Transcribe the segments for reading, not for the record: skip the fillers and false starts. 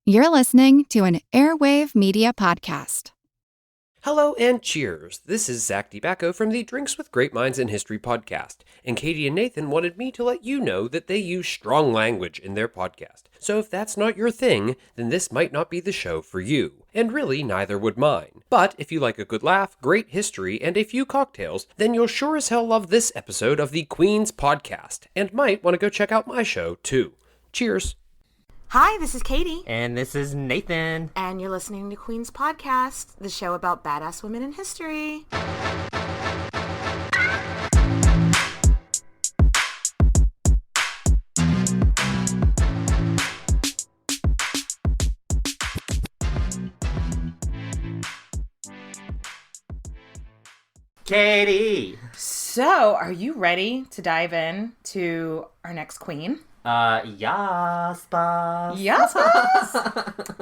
You're listening to an Airwave Media Podcast. Hello and cheers. This is Zach DeBacco from the Drinks with Great Minds in History podcast, and Katie and Nathan wanted me to let you know that they use strong language in their podcast. So if that's not your thing, then this might not be the show for you, and really neither would mine. But if you like a good laugh, great history, and a few cocktails, then you'll sure as hell love this episode of the Queen's Podcast, and might want to go check out my show too. Cheers. Hi, this is Katie. And this is Nathan. And you're listening to Queen's Podcast, the show about badass women in history. Katie! So, are you ready to dive in to our next queen? Yes, boss. Yes, boss.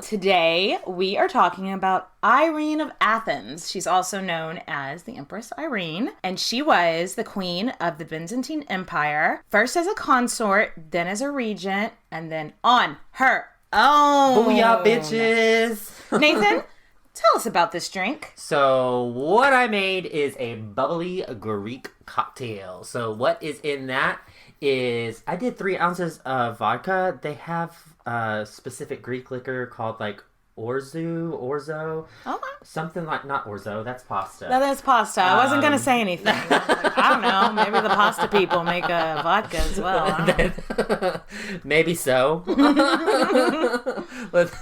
Today, we are talking about Irene of Athens. She's also known as the Empress Irene, and she was the queen of the Byzantine Empire, first as a consort, then as a regent, and then on her own. Booyah, bitches! Nathan, tell us about this drink. So, what I made is a bubbly Greek cocktail. So, what is in that is I did 3 ounces of vodka. They have a specific Greek liquor called like orzo. Okay. Something like, not orzo, that's pasta. No, that's pasta. I wasn't going to say anything. I don't know. Maybe the pasta people make a vodka as well. I don't know. Maybe so. With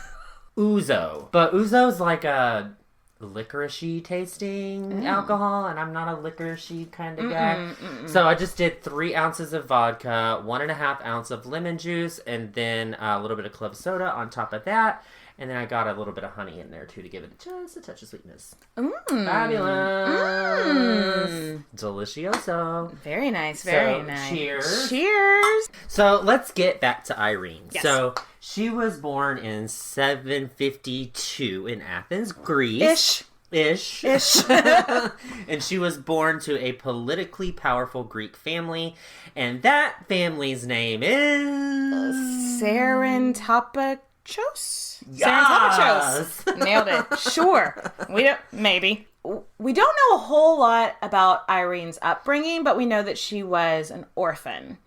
ouzo. But ouzo's like a licorice-y tasting alcohol, and I'm not a licorice-y kind of guy. So I just did 3 ounces of vodka, 1.5 ounce of lemon juice, and then a little bit of club soda on top of that. And then I got a little bit of honey in there, too, to give it just a touch of sweetness. Fabulous. Delicioso. Very nice, very nice. Cheers. Cheers. So let's get back to Irene. Yes. So she was born in 752 in Athens, Greece. Ish. And she was born to a politically powerful Greek family. And that family's name is... Sarantopachos? Yes. Nailed it. Sure. We don't know a whole lot about Irene's upbringing, but we know that she was an orphan.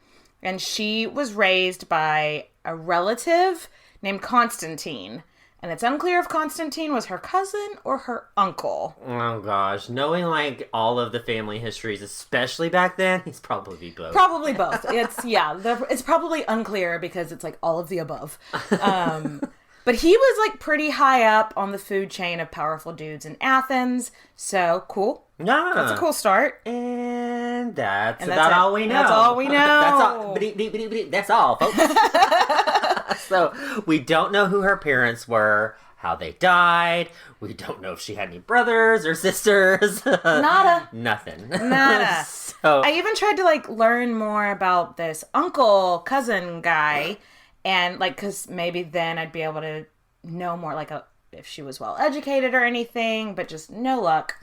And she was raised by a relative named Constantine. And it's unclear if Constantine was her cousin or her uncle. Oh gosh, knowing like all of the family histories, especially back then, he's probably both. Probably both. It's probably unclear because it's like all of the above. But he was like pretty high up on the food chain of powerful dudes in Athens. So cool. Yeah. That's a cool start. And that's about all we know. That's all we know. That's all, folks. So we don't know who her parents were, how they died. We don't know if she had any brothers or sisters. Nada. Nothing. Nada. So I even tried to like learn more about this cousin guy. And, like, because maybe then I'd be able to know more, like, if she was well educated or anything, but just no luck.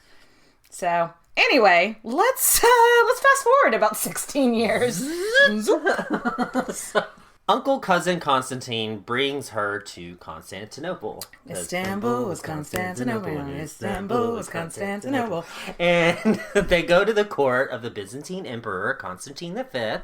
So, anyway, let's fast forward about 16 years. So, Uncle Cousin Constantine brings her to Constantinople. Istanbul was Constantinople. Istanbul was Constantinople. And they go to the court of the Byzantine Emperor, Constantine V.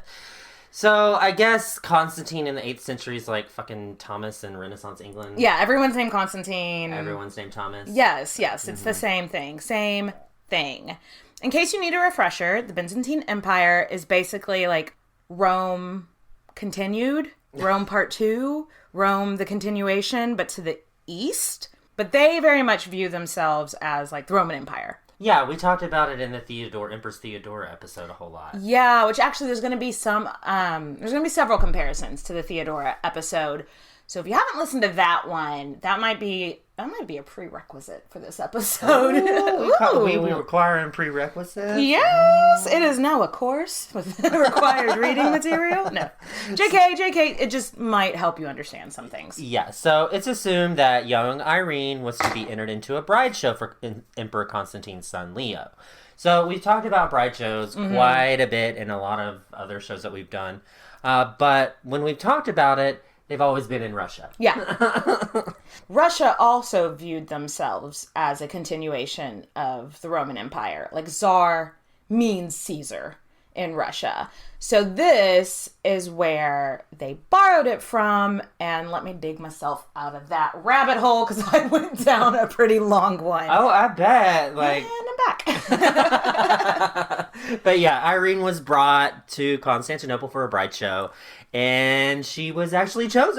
So, I guess Constantine in the 8th century is like fucking Thomas in Renaissance England. Yeah, everyone's named Constantine. Everyone's named Thomas. Yes, it's the same thing. Same thing. In case you need a refresher, the Byzantine Empire is basically like Rome continued, Rome Part 2, Rome the continuation, but to the east. But they very much view themselves as like the Roman Empire. Yeah, we talked about it in the Empress Theodora episode a whole lot. Yeah, which actually there's going to be several comparisons to the Theodora episode. So if you haven't listened to that one, that might be a prerequisite for this episode. Ooh, we requiring prerequisites? Yes, it is now a course with required reading material. No, JK, it just might help you understand some things. Yeah, so it's assumed that young Irene was to be entered into a bride show for Emperor Constantine's son, Leo. So we've talked about bride shows quite a bit in a lot of other shows that we've done. But when we've talked about it, They've always been in Russia. Yeah. Russia also viewed themselves as a continuation of the Roman Empire. Like, Tsar means Caesar in Russia. So this is where they borrowed it from. And let me dig myself out of that rabbit hole, because I went down a pretty long one. Oh, I bet. Like, And I'm back. But yeah, Irene was brought to Constantinople for a bride show, and she was actually chosen.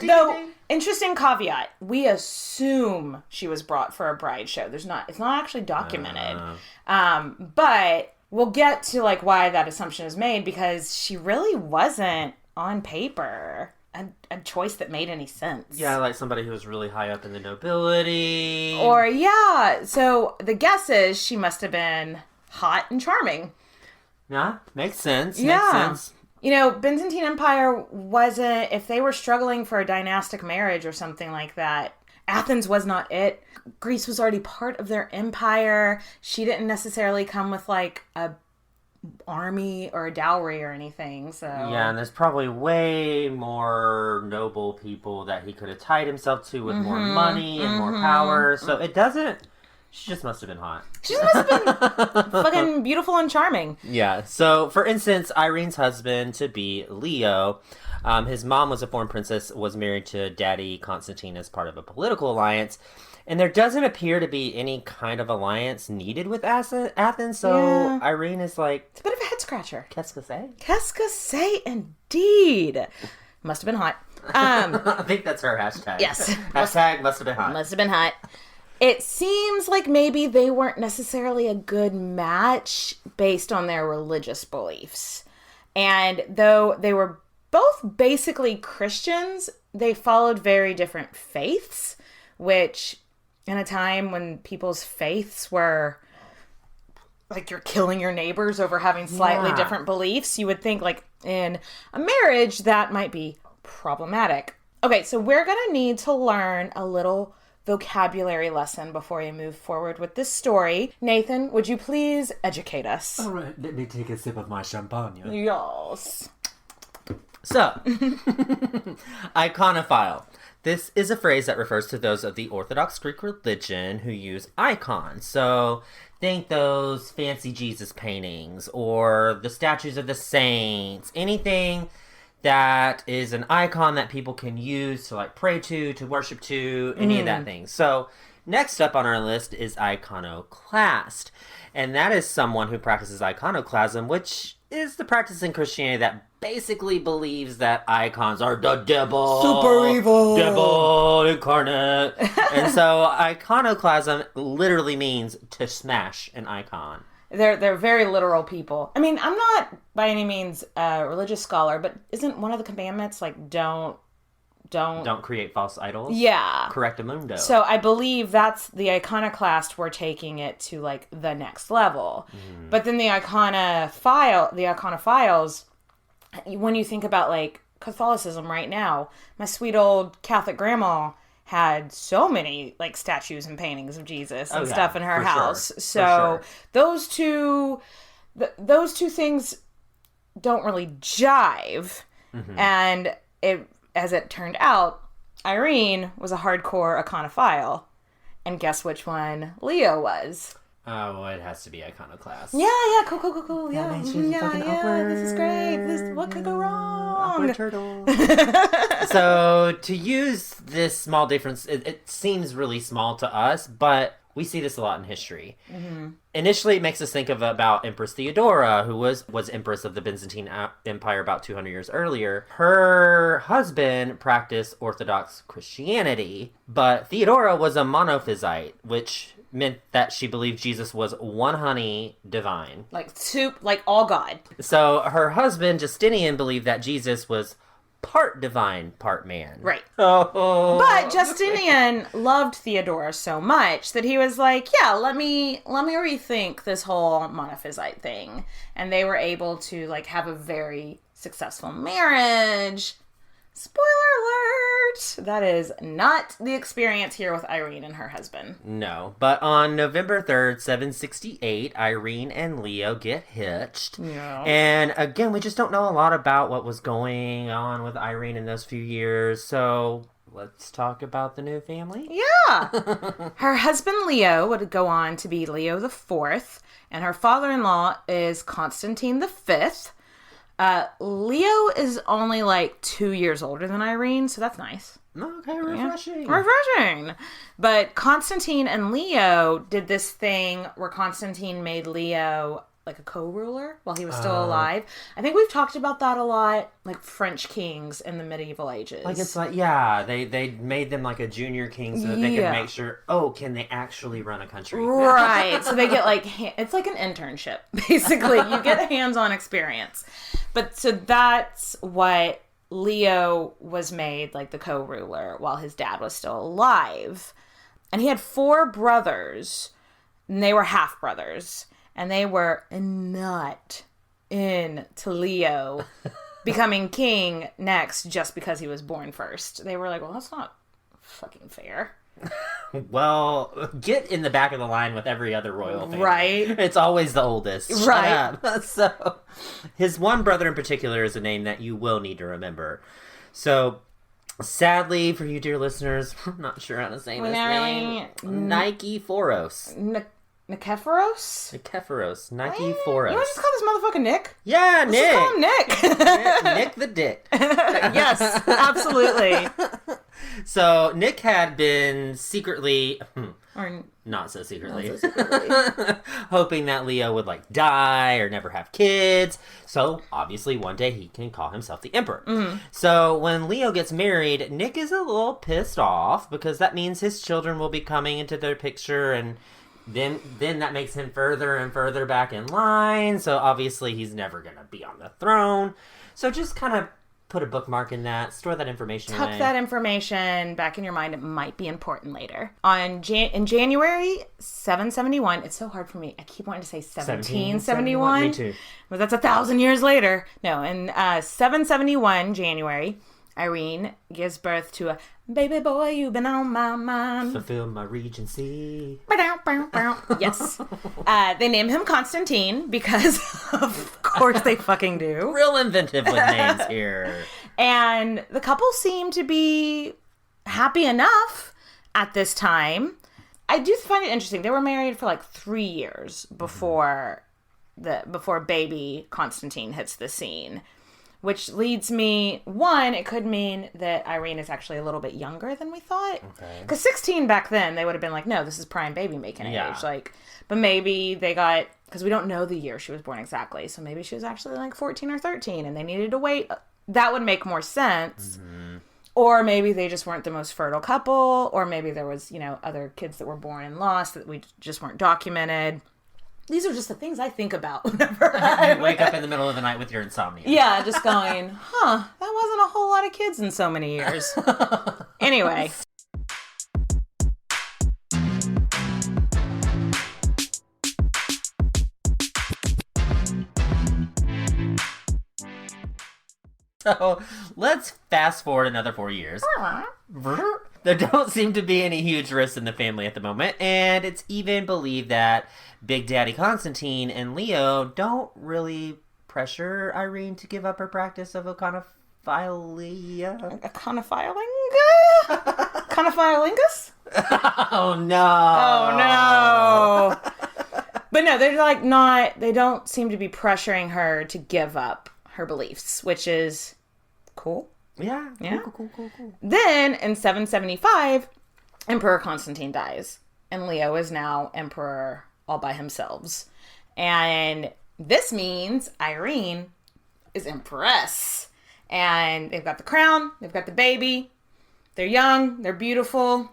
Though, interesting caveat, we assume she was brought for a bride show. It's not actually documented. But we'll get to like why that assumption is made, because she really wasn't on paper a choice that made any sense. Yeah, like somebody who was really high up in the nobility. Or, so the guess is she must have been hot and charming. Yeah, makes sense. Yeah. Makes sense. You know, Byzantine Empire wasn't, if they were struggling for a dynastic marriage or something like that, Athens was not it. Greece was already part of their empire. She didn't necessarily come with like a army or a dowry or anything, so Yeah, and there's probably way more noble people that he could have tied himself to with more money and more power. So it doesn't. She just must have been hot. she must have been fucking beautiful and charming. Yeah. So, for instance, Irene's husband to be Leo, his mom was a foreign princess, was married to daddy Constantine as part of a political alliance. And there doesn't appear to be any kind of alliance needed with Athens, so Yeah. Irene is like, It's a bit of a head scratcher. qu'est-ce que c'est? Qu'est-ce que c'est, indeed. Must have been hot. I think that's her hashtag. Yes. Hashtag must have been hot. Must have been hot. It seems like maybe they weren't necessarily a good match based on their religious beliefs. And though they were both basically Christians, they followed very different faiths, which in a time when people's faiths were like you're killing your neighbors over having slightly Yeah. different beliefs, you would think like in a marriage that might be problematic. Okay, so we're going to need to learn a little vocabulary lesson before we move forward with this story. Nathan, would you please educate us? All right, let me take a sip of my champagne. Yes. So, iconophile. This is a phrase that refers to those of the Orthodox Greek religion who use icons. So, think those fancy Jesus paintings or the statues of the saints. Anything that is an icon that people can use to like pray to worship to, any of that thing. So, next up on our list is iconoclast. And that is someone who practices iconoclasm, which is the practice in Christianity that basically believes that icons are the devil. Super evil. Devil incarnate. And so iconoclasm literally means to smash an icon. They're very literal people. I mean, I'm not by any means a religious scholar, but isn't one of the commandments like don't create false idols? Yeah. Correctamundo. So I believe that's the iconoclast. We're taking it to like the next level. But then the iconophiles, when you think about like Catholicism right now, my sweet old Catholic grandma had so many like statues and paintings of Jesus and stuff in her house. Sure. So those two things don't really jive. And as it turned out, Irene was a hardcore iconophile. And guess which one Leo was? Oh, well, it has to be iconoclast. Yeah, cool. Yeah, makes you fucking awkward. this is great. What could go wrong? Awkward turtle. So, to use this small difference, it seems really small to us, but we see this a lot in history. Initially, it makes us think about Empress Theodora, who was empress of the Byzantine Empire about 200 years earlier. Her husband practiced Orthodox Christianity, but Theodora was a monophysite, which meant that she believed Jesus was one honey divine. Like soup, like all God. So her husband, Justinian, believed that Jesus was part divine, part man. Right. Oh. But Justinian loved Theodora so much that he was like, yeah, let me rethink this whole monophysite thing. And they were able to like have a very successful marriage. Spoiler alert! That is not the experience here with Irene and her husband. No, but on November 3rd, 768, Irene and Leo get hitched. Yeah. And again, we just don't know a lot about what was going on with Irene in those few years, so let's talk about the new family. Yeah! Her husband Leo would go on to be Leo the Fourth, and her father-in-law is Constantine V. Leo is only like 2 years older than Irene, so that's nice. Okay, refreshing. Yeah. Refreshing. But Constantine and Leo did this thing where Constantine made Leo like a co-ruler while he was still alive. I think we've talked about that a lot, like French kings in the medieval ages. Like, it's like, yeah, they made them like a junior king so that they could make sure, can they actually run a country? Right. So they get like, it's like an internship, basically. You get hands-on experience. But so that's what Leo was made, like the co-ruler, while his dad was still alive. And he had 4 brothers, and they were half-brothers. And they were not into Leo becoming king next just because he was born first. They were like, well, that's not fucking fair. Well, get in the back of the line with every other royal family. Right. It's always the oldest. Right. Shut up. So, his one brother in particular is a name that you will need to remember. So, sadly, for you dear listeners, I'm not sure how to say this name. Nikephoros. Nikephoros? Nikephoros. You Nikephoros. want to just call this motherfucker Nick? Yeah, Let's Nick. just call him Nick. Nick the Dick. Yes, absolutely. So, Nick had been secretly, Or not so secretly, not so secretly. hoping that Leo would, like, die or never have kids. So, obviously, one day he can call himself the emperor. Mm-hmm. So, when Leo gets married, Nick is a little pissed off because that means his children will be coming into their picture, and then that makes him further and further back in line. So, obviously, he's never going to be on the throne. So, just kind of put a bookmark in that, store that information away. Tuck that information back in your mind. It might be important later. In January 771, it's so hard for me. I keep wanting to say 1771. Me too. But that's 1,000 years later. No, in 771, January, Irene gives birth to a baby boy. You've been on my mind. Fulfill my regency. Yes. They name him Constantine because, of course, they fucking do. Real inventive with names here. And the couple seem to be happy enough at this time. I do find it interesting. They were married for like 3 years before baby Constantine hits the scene. Which leads me, one, it could mean that Irene is actually a little bit younger than we thought. Okay. Because 16 back then, they would have been like, no, this is prime baby making age. Like, but maybe they got, because we don't know the year she was born exactly. So maybe she was actually like 14 or 13 and they needed to wait. That would make more sense. Mm-hmm. Or maybe they just weren't the most fertile couple. Or maybe there was, other kids that were born and lost that we just weren't documented. These are just the things I think about whenever I wake up in the middle of the night with your insomnia. Yeah, just going, that wasn't a whole lot of kids in so many years. Anyway. So, let's fast forward another 4 years. There don't seem to be any huge risks in the family at the moment, and it's even believed that Big Daddy Constantine and Leo don't really pressure Irene to give up her practice of iconophilia. Conophilingus? Oh, no. Oh, no. But no, they're like not, they don't seem to be pressuring her to give up her beliefs, which is cool. Yeah. Cool. Then, in 775, Emperor Constantine dies. And Leo is now emperor all by himself. And this means Irene is empress. And they've got the crown. They've got the baby. They're young. They're beautiful.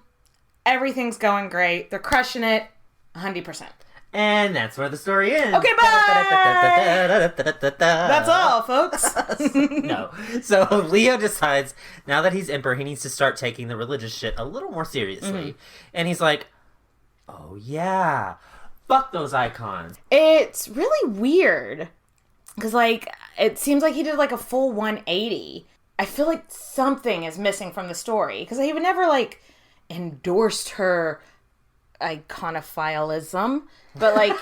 Everything's going great. They're crushing it 100%. And that's where the story ends. Okay, bye! That's all, folks. No. So Leo decides, now that he's emperor, he needs to start taking the religious shit a little more seriously. Mm-hmm. And he's like, oh yeah, fuck those icons. It's really weird. Because, it seems like he did, a full 180. I feel like something is missing from the story because he would never like endorsed her iconophilism, but like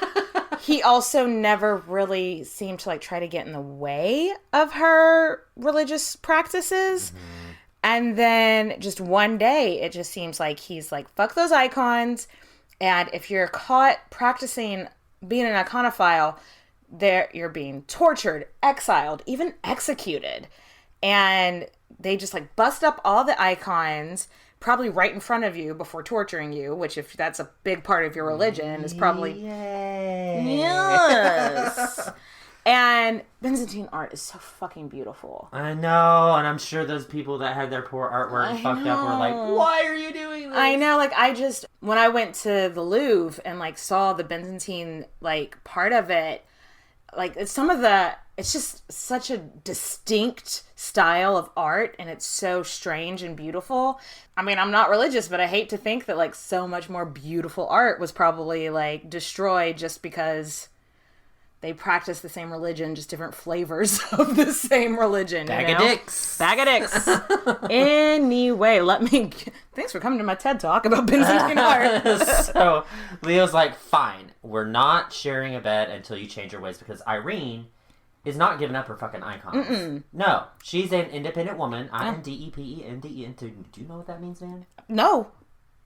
he also never really seemed to like try to get in the way of her religious practices. And then just one day it just seems like he's like, fuck those icons, and if you're caught practicing being an iconophile, you're being tortured, exiled, even executed. And they just like bust up all the icons probably right in front of you before torturing you, which if that's a big part of your religion is probably... Yay. Yes. And Byzantine art is so fucking beautiful. I know, and I'm sure those people that had their poor artwork fucked up were like, why are you doing this? I know, like, when I went to the Louvre and, like, saw the Byzantine, like, part of it, like, it's just such a distinct style of art, and it's so strange and beautiful. I mean, I'm not religious, but I hate to think that, like, so much more beautiful art was probably, like, destroyed just because they practice the same religion, just different flavors of the same religion. Bag of dicks. Bag of dicks. Anyway, thanks for coming to my TED Talk about Byzantine art. So Leo's like, fine, we're not sharing a bed until you change your ways, because Irene is not giving up her fucking icons. Mm-mm. No, she's an independent woman. INDEPENDENT. Do you know what that means, man? No.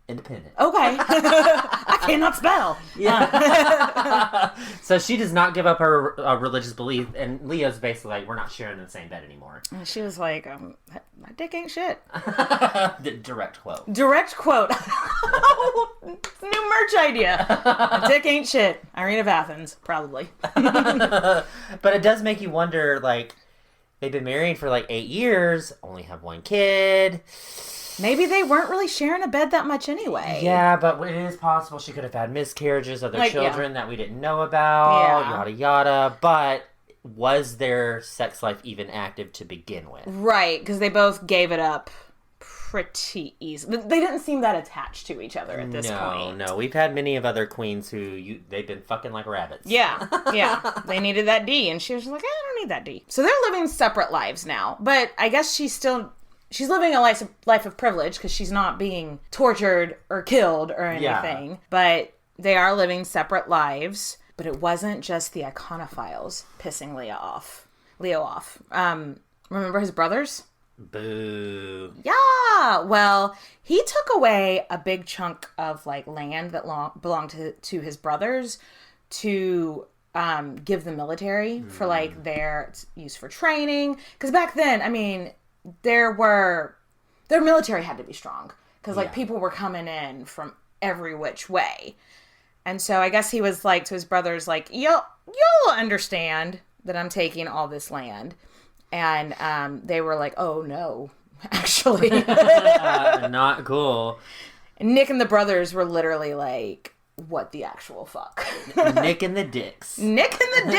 Independent. Okay. I cannot spell. Yeah. So she does not give up her religious belief, and Leo's basically like, we're not sharing the same bed anymore. And she was like, my dick ain't shit. Direct quote. Direct quote. New merch idea. My dick ain't shit. Irene of Athens, probably. But it does make you wonder, like, they've been married for like 8 years, only have one kid. Maybe they weren't really sharing a bed that much anyway. Yeah, but it is possible she could have had miscarriages, other children that we didn't know about, yada yada. But was their sex life even active to begin with? Right, because they both gave it up pretty easy. They didn't seem that attached to each other at this point. No. We've had many of other queens who they've been fucking like rabbits. Yeah. They needed that D, and she was like, I don't need that D. So they're living separate lives now. But I guess she's living a life of privilege because she's not being tortured or killed or anything. Yeah. But they are living separate lives. But it wasn't just the iconophiles pissing Leo off. Remember his brothers? Boo. Yeah. Well, he took away a big chunk of like land that belonged to his brothers to give the military for like their use for training. Because back then, I mean, their military had to be strong because like people were coming in from every which way. And so I guess he was like to his brothers, like, you'll understand that I'm taking all this land. And they were like, oh no, actually. Not cool. And Nick and the brothers were literally like, what the actual fuck? Nick and the Dicks. Nick and the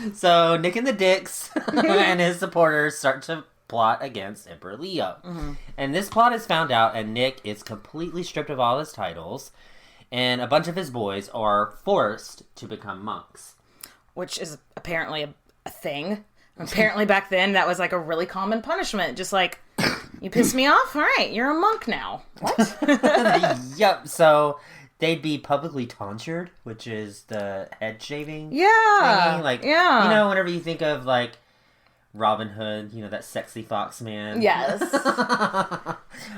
Dicks! So Nick and the Dicks and his supporters start to plot against Emperor Leo. Mm-hmm. And this plot is found out, and Nick is completely stripped of all his titles, and a bunch of his boys are forced to become monks. Which is apparently a thing. Apparently back then that was like a really common punishment. Just like, you piss me off? All right, you're a monk now. What? Yep, so they'd be publicly tonsured, which is the head shaving thingy. Like, you know, whenever you think of like Robin Hood, you know, that sexy fox man. Yes.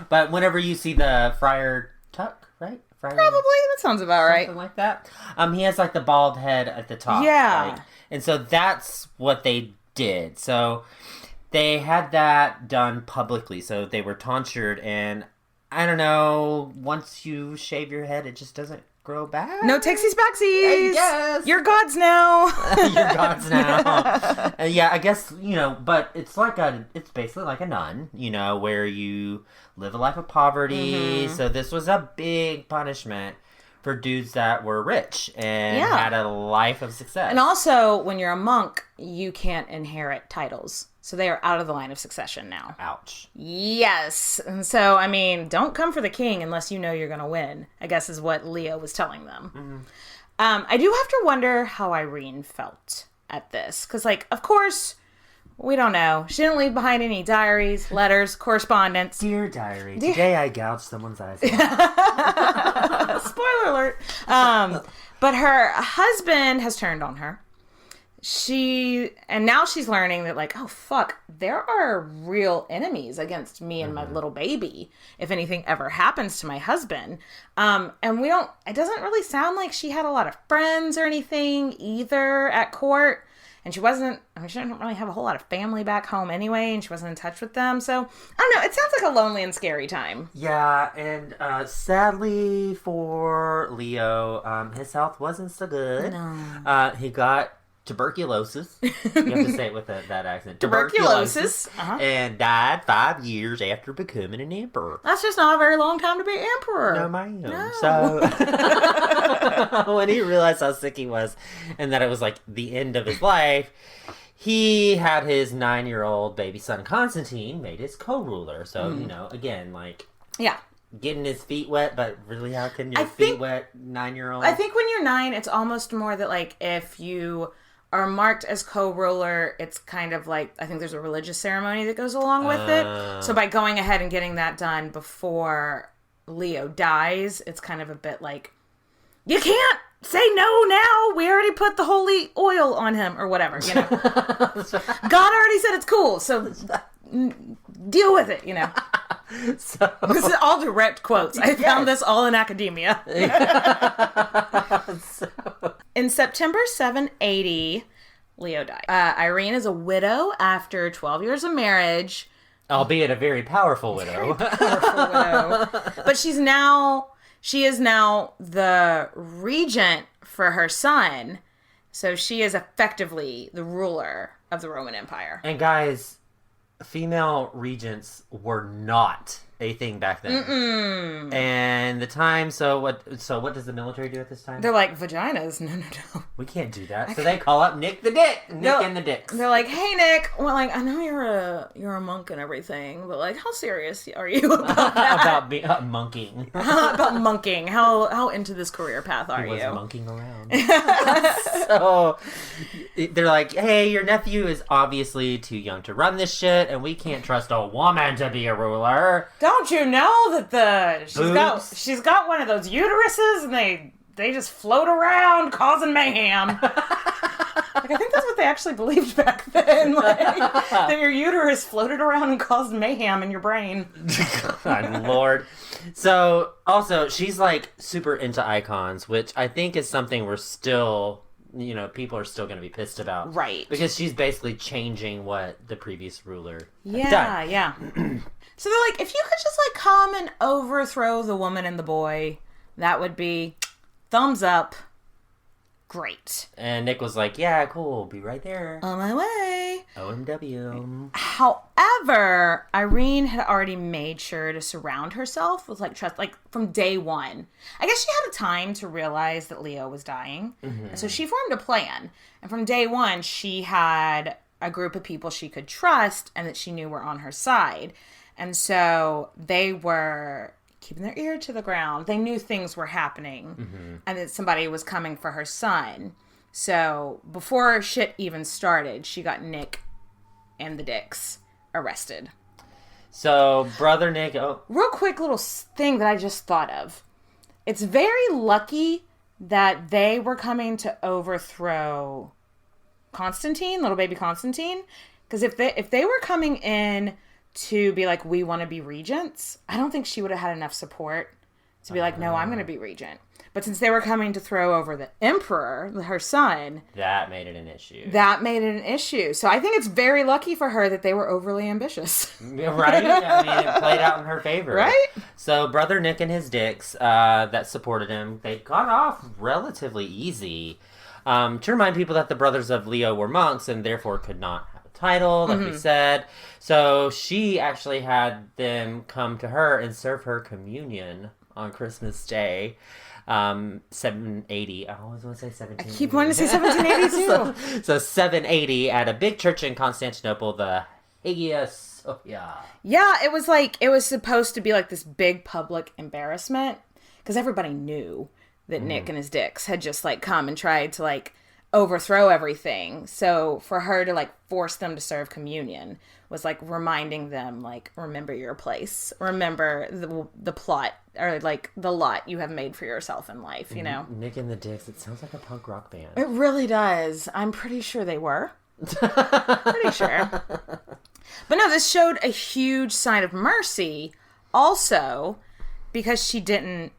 But whenever you see the Friar Tuck, right? Probably, that sounds about right. Something like that. He has like the bald head at the top. Yeah. Like, and so that's what they did. So they had that done publicly. So they were tonsured, and I don't know, once you shave your head, it just doesn't grow back. No takesies backsies. Yes. You're gods now. You're gods now. Yeah, I guess, you know, but it's basically like a nun, you know, where you live a life of poverty. Mm-hmm. So this was a big punishment for dudes that were rich and had a life of success. And also, when you're a monk, you can't inherit titles. So they are out of the line of succession now. Ouch. Yes. And so, I mean, don't come for the king unless you know you're going to win, I guess is what Leo was telling them. Mm-hmm. I do have to wonder how Irene felt at this. Because, like, of course, We don't know. She didn't leave behind any diaries, letters, correspondence. Dear diary, today I gouged someone's eyes out. Spoiler alert. But her husband has turned on her. And now she's learning that, like, oh, fuck, there are real enemies against me and my little baby if anything ever happens to my husband. And it doesn't really sound like she had a lot of friends or anything either at court. And she didn't really have a whole lot of family back home anyway, and she wasn't in touch with them. So, I don't know, it sounds like a lonely and scary time. Yeah, and sadly for Leo, his health wasn't so good. No. He got tuberculosis. You have to say it with that accent. Tuberculosis. And died 5 years after becoming an emperor. That's just not a very long time to be emperor. No, ma'am. No. So, when he realized how sick he was and that it was like the end of his life, he had his 9-year-old baby son Constantine made his co-ruler. So, again, like... Yeah. Getting his feet wet, but really, how can your feet wet 9-year-old? I think when you're 9, it's almost more that, like, if you are marked as co-ruler, it's kind of like, I think there's a religious ceremony that goes along with it. So by going ahead and getting that done before Leo dies, it's kind of a bit like, you can't say no now. We already put the holy oil on him, or whatever, God already said it's cool, so deal with it, So this is all direct quotes. I found this all in academia. In September 780, Leo died. Irene is a widow after 12 years of marriage. Albeit a very powerful widow. But she is now the regent for her son. So she is effectively the ruler of the Roman Empire. And guys, female regents were not a thing back then. Mm-mm. And the time, so what does the military do at this time? They're like, vaginas. No. We can't do that. So they call up Nick the Dick. Nick and the Dicks. They're like, hey Nick, well, like, I know you're a monk and everything, but like, how serious are you about that? About monking. About monking. How into this career path are you? He was monking around. So they're like, hey, your nephew is obviously too young to run this shit, and we can't trust a woman to be a ruler. Don't you know that she's got one of those uteruses and they just float around causing mayhem. Like, I think that's what they actually believed back then. Like, that your uterus floated around and caused mayhem in your brain. God, Lord. So, also, she's like super into icons, which I think is something we're still, people are still going to be pissed about. Right. Because she's basically changing what the previous ruler had done. Yeah. So they're like, if you could just like come and overthrow the woman and the boy, that would be thumbs up. Great. And Nick was like, yeah, cool, be right there. On my way. OMW. However, Irene had already made sure to surround herself with like trust, like from day one. I guess she had a time to realize that Leo was dying. Mm-hmm. So she formed a plan. And from day one, she had a group of people she could trust and that she knew were on her side. And so they were keeping their ear to the ground. They knew things were happening and that somebody was coming for her son. So before shit even started, she got Nick and the Dicks arrested. So Brother Nick... Real quick little thing that I just thought of. It's very lucky that they were coming to overthrow Constantine, little baby Constantine. Because if they were coming in to be like, we want to be regents, I don't think she would have had enough support to be like, no, I'm going to be regent. But since they were coming to throw over the emperor, her son... That made it an issue. So I think it's very lucky for her that they were overly ambitious. Right? I mean, it played out in her favor. Right? So Brother Nick and his Dicks that supported him, they got off relatively easy. To remind people that the brothers of Leo were monks and therefore could not have a title, like we said. So she actually had them come to her and serve her communion on Christmas Day. 780. I always want to say 1780. I keep wanting to say 1780 too. So 780 at a big church in Constantinople, the Hagia Sophia. Yeah, it was supposed to be like this big public embarrassment because everybody knew that Nick and his Dicks had just like come and tried to like overthrow everything. So for her to like force them to serve communion was like reminding them, like, remember your place, remember the plot, or like the lot you have made for yourself in life, you know? Nick and the Dicks, it sounds like a punk rock band. It really does. I'm pretty sure they were. Pretty sure. But no, this showed a huge sign of mercy also because she didn't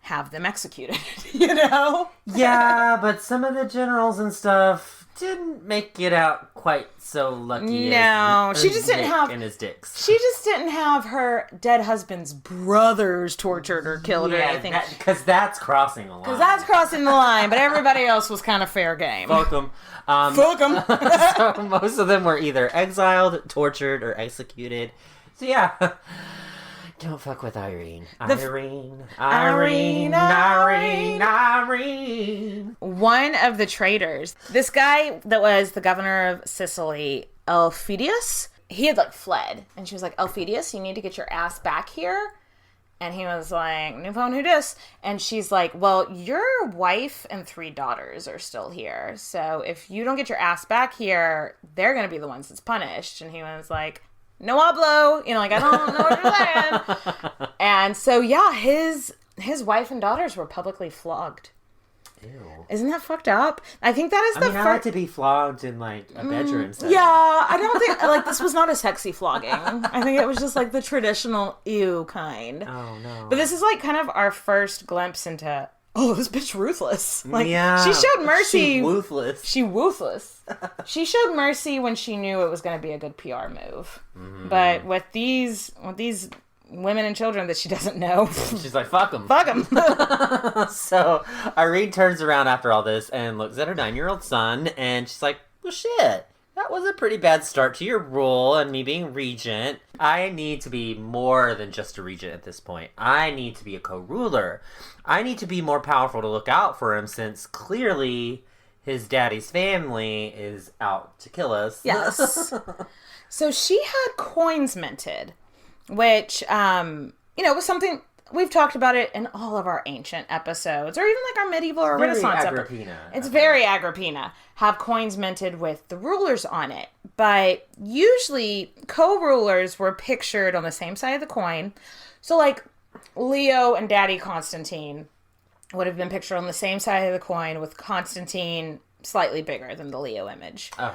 have them executed, you know? Yeah, but some of the generals and stuff didn't make it out quite so lucky. No, she just didn't Nick have... and his dicks. She just didn't have her dead husband's brothers tortured or killed or anything. Because that's crossing the line. Because that's crossing the line, but everybody else was kind of fair game. Fuck them. Fuck them. So most of them were either exiled, tortured, or executed. So yeah. Don't fuck with Irene. Irene. One of the traitors, this guy that was the governor of Sicily, Elphidius, he had like fled. And she was like, Elphidius, you need to get your ass back here. And he was like, new phone, who dis? And she's like, well, your wife and 3 daughters are still here. So if you don't get your ass back here, they're going to be the ones that's punished. And he was like, no hablo, you know, like, I don't know what you're saying. And so, yeah, his wife and daughters were publicly flogged. Ew. Isn't that fucked up? I think that is I like to be flogged in, like, a bedroom setting. Yeah, I don't think, like, this was not a sexy flogging. I think it was just, like, the traditional ew kind. Oh, no. But this is, like, kind of our first glimpse into, oh, this bitch ruthless. Like, yeah, she showed mercy. She ruthless. She showed mercy when she knew it was going to be a good PR move. Mm-hmm. But with these women and children that she doesn't know, she's like, fuck them. Fuck them. So Irene turns around after all this and looks at her 9-year-old son, and she's like, well, shit. That was a pretty bad start to your rule and me being regent. I need to be more than just a regent at this point. I need to be a co-ruler. I need to be more powerful to look out for him, since clearly his daddy's family is out to kill us. Yes. So she had coins minted, which, was something... We've talked about it in all of our ancient episodes, or even like our medieval or Renaissance episodes. It's very Agrippina. Have coins minted with the rulers on it. But usually co-rulers were pictured on the same side of the coin. So like Leo and Daddy Constantine would have been pictured on the same side of the coin, with Constantine slightly bigger than the Leo image. Okay.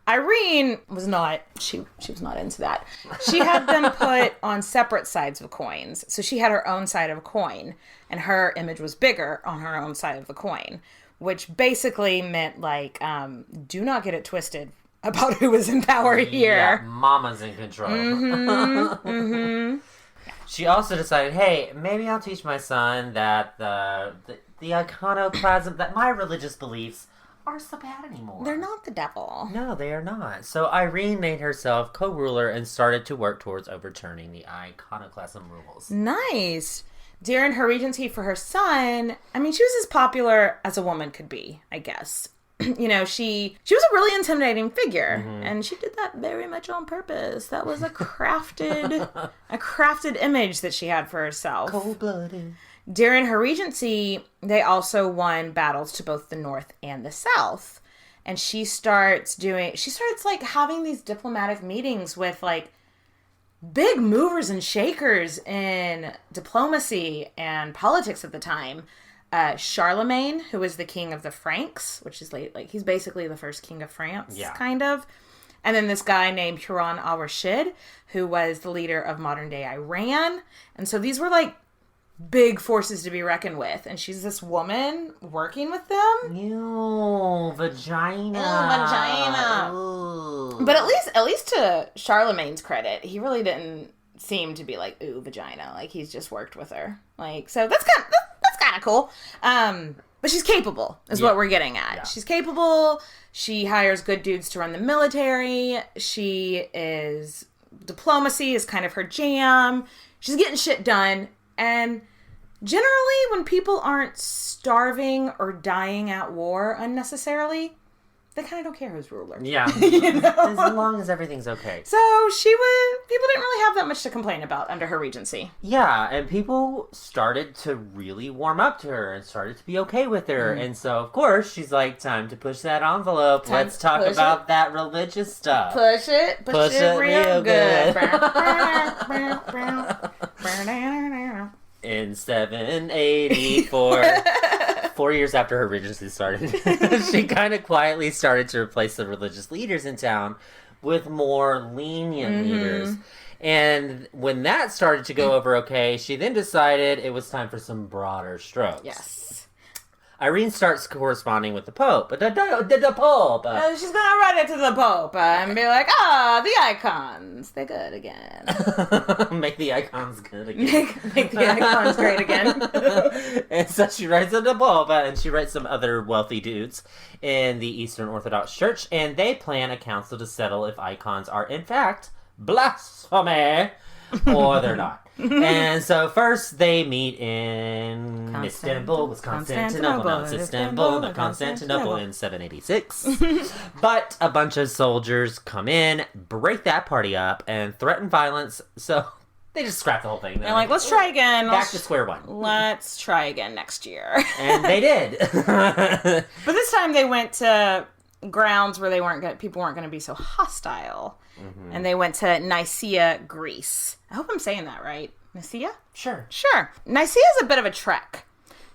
Irene was not, she was not into that. She had them put on separate sides of coins. So she had her own side of a coin, and her image was bigger on her own side of the coin, which basically meant like, do not get it twisted about who was in power here. Yeah, mama's in control. Mm-hmm, mm-hmm. She also decided, hey, maybe I'll teach my son that the iconoclasm, that my religious beliefs aren't so bad anymore. They're not the devil. No, they are not. So Irene made herself co-ruler and started to work towards overturning the iconoclasm rules. Nice. During her regency for her son, I mean, she was as popular as a woman could be, I guess. You know, she was a really intimidating figure, mm-hmm. and she did that very much on purpose. That was a crafted image that she had for herself. Cold-blooded. During her regency, they also won battles to both the north and the south. And she starts like having these diplomatic meetings with like big movers and shakers in diplomacy and politics at the time. Charlemagne, who was the king of the Franks, which is like he's basically the first king of France, kind of. And then this guy named Harun al-Rashid, who was the leader of modern day Iran. And so these were like big forces to be reckoned with, and she's this woman working with them. Ew, vagina. Ooh. But at least to Charlemagne's credit, he really didn't seem to be like, ooh, vagina. Like, he's just worked with her. Like, so that's kind of cool. But she's capable, is what we're getting at. Yeah. She's capable. She hires good dudes to run the military. Diplomacy is kind of her jam. She's getting shit done. And generally, when people aren't starving or dying at war unnecessarily, they kind of don't care who's ruler. Yeah. As long as everything's okay. So people didn't really have that much to complain about under her regency. Yeah, and people started to really warm up to her and started to be okay with her. And so, of course, she's like, time to push that envelope. Let's talk about that religious stuff. Push it real good. In 784, 4 years after her regency started, she kind of quietly started to replace the religious leaders in town with more lenient leaders. And when that started to go over okay, she then decided it was time for some broader strokes. Yes. Irene starts corresponding with the Pope. The Pope! She's gonna write it to the Pope and be like, the icons, they're good again. Make the icons good again. Make the icons great again. And so she writes to the Pope, and she writes some other wealthy dudes in the Eastern Orthodox Church, and they plan a council to settle if icons are in fact blasphemy or they're not. And so first they meet in Istanbul, was Constantinople, not Istanbul, not Constantinople in 786. But a bunch of soldiers come in, break that party up, and threaten violence, so they just scrap the whole thing. They're like, let's try again. Back to square one. Let's try again next year. And they did. But this time they went to grounds where people weren't going to be so hostile. And they went to Nicaea, Greece. I hope I'm saying that right. Nicaea? Sure. Nicaea is a bit of a trek.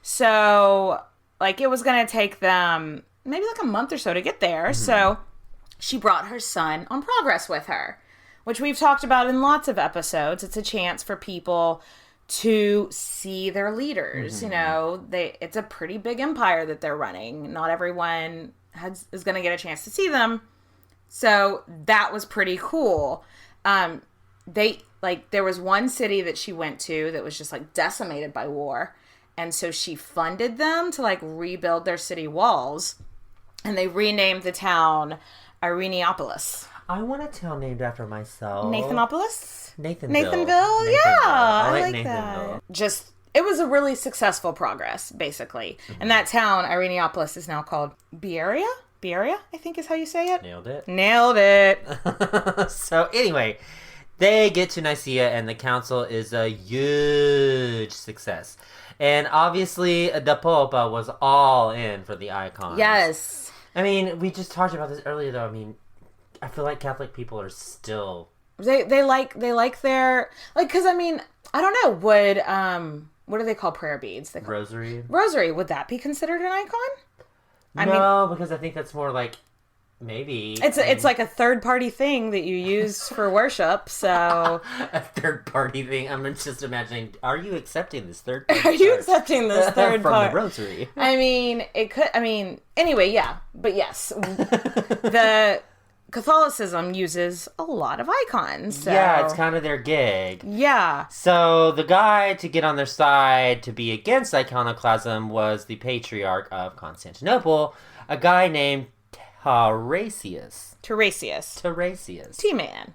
So, it was going to take them maybe a month or so to get there. So, she brought her son on progress with her, which we've talked about in lots of episodes. It's a chance for people to see their leaders. It's a pretty big empire that they're running. Not everyone is going to get a chance to see them. So that was pretty cool. There was one city that she went to that was just decimated by war. And so she funded them to rebuild their city walls. And they renamed the town Ireneopolis. I want a town named after myself. Nathanopolis? Nathanville. Yeah, I like that. It was a really successful progress, basically. And that town, Ireneopolis, is now called Bearia? Bearia, I think is how you say it. Nailed it. So anyway, they get to Nicaea and the council is a huge success. And obviously the Pope was all in for the icons. Yes. I mean, we just talked about this earlier though. I mean, I feel like Catholic people are still... They like their... because I mean, I don't know, what do they call prayer beads? Rosary. Rosary, would that be considered an icon? Because I think that's more maybe it's like a third party thing that you use for worship. So a third party thing. I'm just imagining. Are you accepting this third party? Are you accepting this third from part? The rosary? I mean, it could. I mean, anyway, yeah. But yes, the Catholicism uses a lot of icons. So. Yeah, it's kind of their gig. Yeah. So the guy to get on their side to be against iconoclasm was the Patriarch of Constantinople, a guy named Tarasius. T-Man.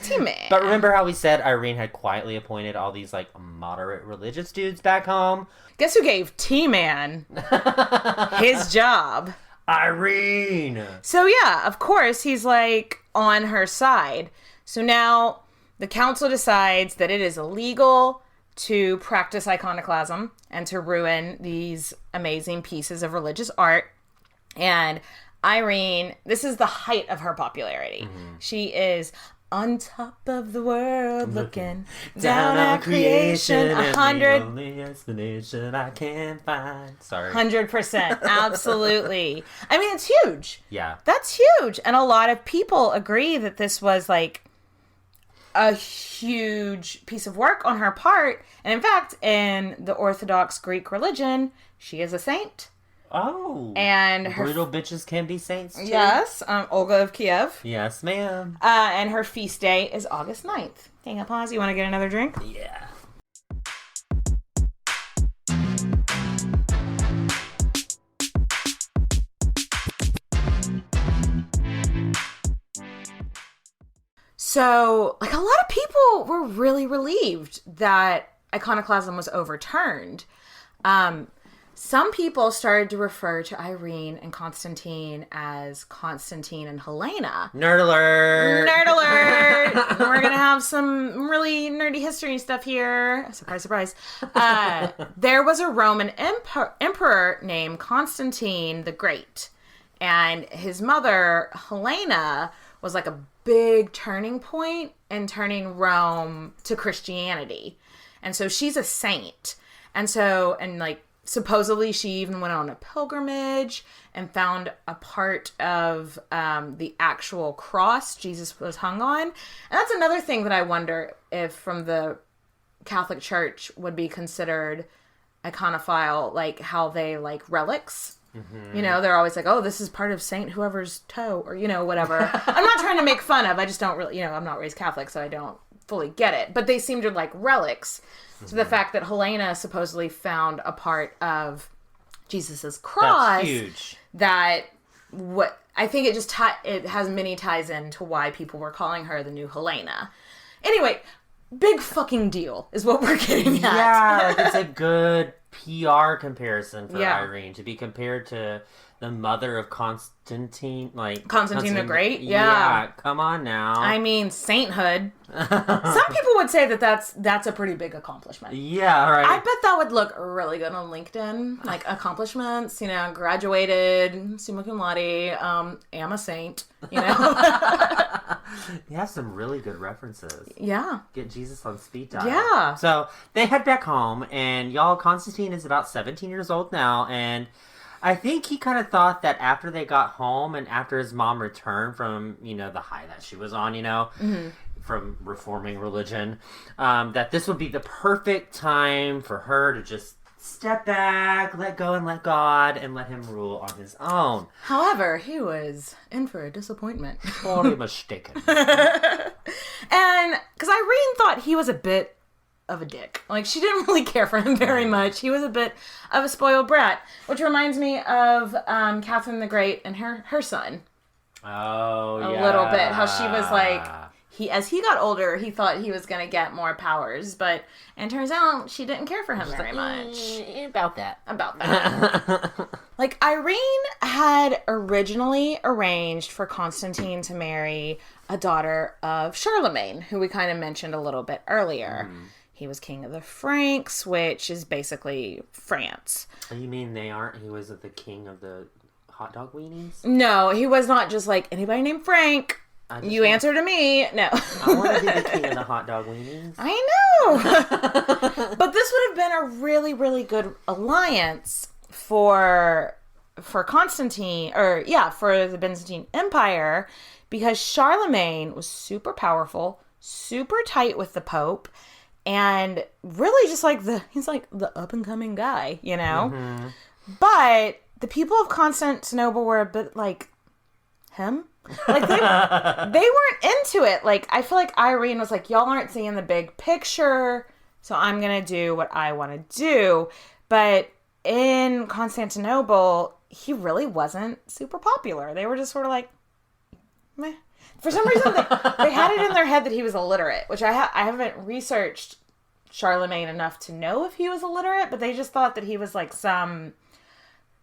T-Man. But remember how we said Irene had quietly appointed all these moderate religious dudes back home? Guess who gave T-Man his job? Irene! So yeah, of course, he's on her side. So now the council decides that it is illegal to practice iconoclasm and to ruin these amazing pieces of religious art. And Irene, this is the height of her popularity. She is on top of the world looking down at creation. 100. The only explanation I can find. Sorry. 100%. Absolutely. I mean, it's huge. Yeah. That's huge. And a lot of people agree that this was a huge piece of work on her part. And in fact, in the Orthodox Greek religion, she is a saint. Oh. And her brutal bitches can be saints too? Yes. Olga of Kiev. Yes, ma'am. And her feast day is August 9th. Hang up, pause. You want to get another drink? Yeah. So, a lot of people were really relieved that iconoclasm was overturned. some people started to refer to Irene and Constantine as Constantine and Helena. Nerd alert! Nerd alert! We're going to have some really nerdy history stuff here. Surprise, surprise. There was a Roman emperor named Constantine the Great. And his mother, Helena, was like a big turning point in turning Rome to Christianity. And so she's a saint. And supposedly she even went on a pilgrimage and found a part of the actual cross Jesus was hung on. And that's another thing that I wonder if from the Catholic Church would be considered iconophile, like how they like relics. Mm-hmm. You know, they're always like, oh, this is part of Saint whoever's toe or, you know, whatever. I'm not trying to make fun of. I just don't really, you know, I'm not raised Catholic, so I don't fully get it. But they seem to like relics. So the fact that Helena supposedly found a part of Jesus's cross, that's huge. That what I think it just it has many ties into why people were calling her the new Helena. Anyway, big fucking deal is what we're getting at. Yeah, like it's a good PR comparison for Irene to be compared to the mother of Constantine, like Constantine the Great. Yeah, come on now. I mean, sainthood. Some people would say that that's a pretty big accomplishment. Yeah, right. I bet that would look really good on LinkedIn, like accomplishments. You know, graduated, summa cum laude, am a saint. You know, you have some really good references. Yeah, get Jesus on speed dial. Yeah. So they head back home, and y'all, Constantine is about 17 years old now, and I think he kind of thought that after they got home and after his mom returned from, you know, the high that she was on, you know, from reforming religion, that this would be the perfect time for her to just step back, let go and let God, and let him rule on his own. However, he was in for a disappointment. Totally mistaken. And because Irene thought he was a bit of a dick. Like, she didn't really care for him very much. He was a bit of a spoiled brat, which reminds me of Catherine the Great and her son. Oh, yeah. A little bit. How she was like, as he got older, he thought he was going to get more powers, but it turns out she didn't care for him very much. About that. Like, Irene had originally arranged for Constantine to marry a daughter of Charlemagne, who we kind of mentioned a little bit earlier. He was king of the Franks, which is basically France. You mean he was the king of the hot dog weenies? No, he was not just like, anybody named Frank. You answer to me. No. I want to be the king of the hot dog weenies. I know. But this would have been a really, really good alliance for Constantine, for the Byzantine Empire, because Charlemagne was super powerful, super tight with the Pope, and really just like he's like the up and coming guy, you know? Mm-hmm. But the people of Constantinople were a bit like him. Like they weren't into it. Like, I feel like Irene was like, y'all aren't seeing the big picture, so I'm gonna do what I want to do. But in Constantinople, he really wasn't super popular. They were just sort of like, meh. For some reason, they had it in their head that he was illiterate, which I haven't researched Charlemagne enough to know if he was illiterate, but they just thought that he was like they're